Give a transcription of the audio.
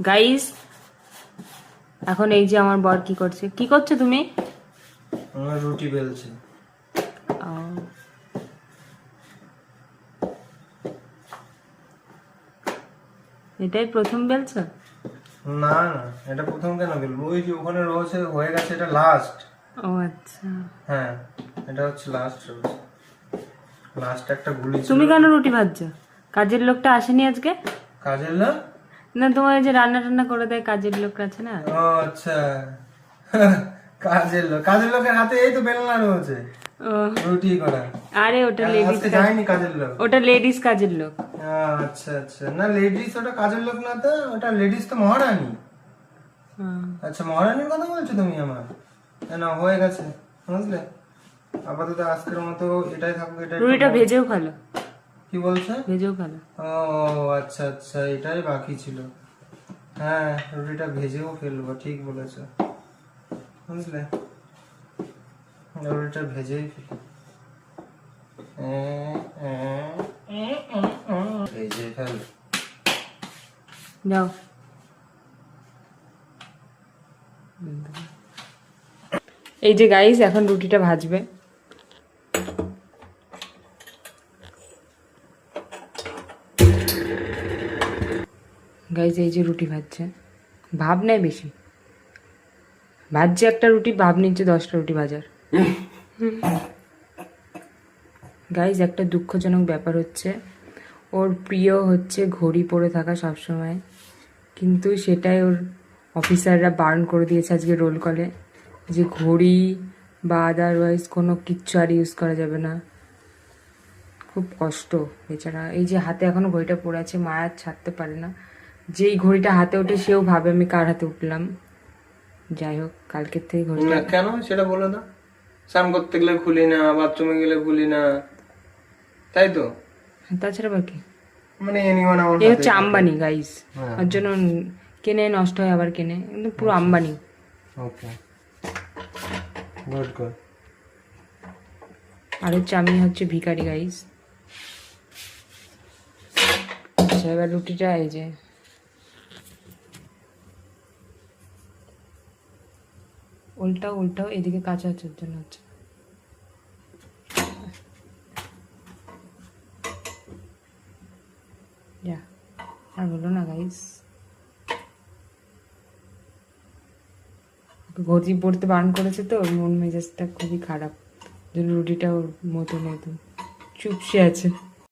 Guys এখন এই যে আমার বর কি করছে, কি করছো তুমি? আমার রুটি বেলছে। এটাই প্রথম বেলছো? না না, এটা প্রথম কেন বেলবো? ওই যে ওখানে রয়েছে, হয়ে গেছে, এটা লাস্ট। ও আচ্ছা, হ্যাঁ, এটা হচ্ছে লাস্ট রয়েছে। লাস্ট একটা গুলি ছিল। তুমি কেন রুটি ভাজছো? কাজের লোকটা আসেনি আজকে? কাজের লোক? না, তোমার ওই যে রান্না টান্না করে দেয় কাজের লোক আছে না? ও আচ্ছা। কাজের লোকের হাতে এই তো বেলনা রয়েছে ও রুটি করা। আরে ওটা লেডিস, আজকে যায়নি কাজের লোক। ওটা লেডিস কাজের লোক। আচ্ছা আচ্ছা, না লেডিস ওটা কাজের লোক না তো, ওটা লেডিস তো মহারানী। আচ্ছা, মহারানীর কথা বলছো তুমি আমার? না, হয়ে গেছে, বুঝলে। আপাতত আজকের মতো এটাই থাকুক। এটা রুটিটা ভেজেও খালো। কি বলছো? ভেজেও খালো। ও আচ্ছা আচ্ছা, এটাই বাকি ছিল। হ্যাঁ, রুটিটা ভেজেও ফেলবো, ঠিক বলেছো, বুঝলে। রুটিটা ভেজেই ফেলি, ভেজে ফেল। যাও। এই যে গাইস এখন রুটিটা ভাজবে। গাইস এই যে রুটি ভাজছে, ভাব নেই বেশি, ভাজছে একটা রুটি, ভাব নিচ্ছে 10টা রুটি ভাজার। গাইস একটা দুঃখজনক ব্যাপার হচ্ছে, ওর প্রিয় হচ্ছে ঘড়ি পরে থাকা সবসময়, কিন্তু সেটাই ওর অফিসাররা বারণ করে দিয়েছে আজকে রোল কলে, যে ঘড়ি বা আদারওয়াইজ কোনো কিচ্ছু আর ইউজ করা যাবে না। খুব কষ্ট বেচারা, এই যে হাতে এখনো ঘড়িটা পড়ে আছে, মায়ার ছাড়তে পারে না। যেই ঘড়িটা হাতে ওঠে সেও ভাবে আমি কার হাতে উঠলাম। যাই হোক, কালকের থেকে ঘড়িটা কেন সেটা বলো না। স্নান করতে গেলে খুলি না, বাথরুমে গেলে খুলি না, তাই তো। তাছাড়া বাকি মানে এনিওয়ান আমার এ হচ্ছে আম্বানি গাইস, হ্যাঁ। ওর জন্য কেনে নষ্ট হয় আবার কেনে, কিন্তু পুরো আম্বানি। ওকে, গুড গুড। আর হচ্ছে আমি হচ্ছে ভিখারি গাইস। আচ্ছা এবার রুটিটা এই যে উল্টাও উল্টাও, এদিকে কাঁচা হচ্ছে, ওর জন্য হচ্ছে। যা, আর বলো না গাইস, ঘড়ি পড়তে বারণ করেছে তো, ওর মন মেজাজটা খুবই খারাপ, জন্য রুটিটা ওর মতো নতুন চুপসে আছে।